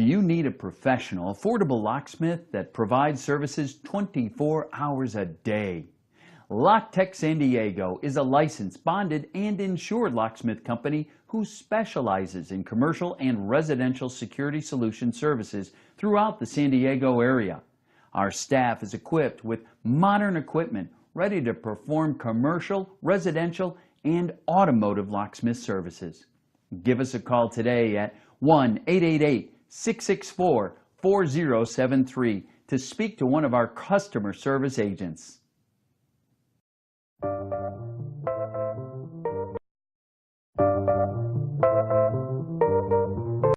you need a professional, affordable locksmith that provides services 24 hours a day? LockTech San Diego is a licensed, bonded, and insured locksmith company who specializes in commercial and residential security solution services throughout the San Diego area. Our staff is equipped with modern equipment ready to perform commercial, residential, and automotive locksmith services. Give us a call today at 1-888-664-4073 to speak to one of our customer service agents.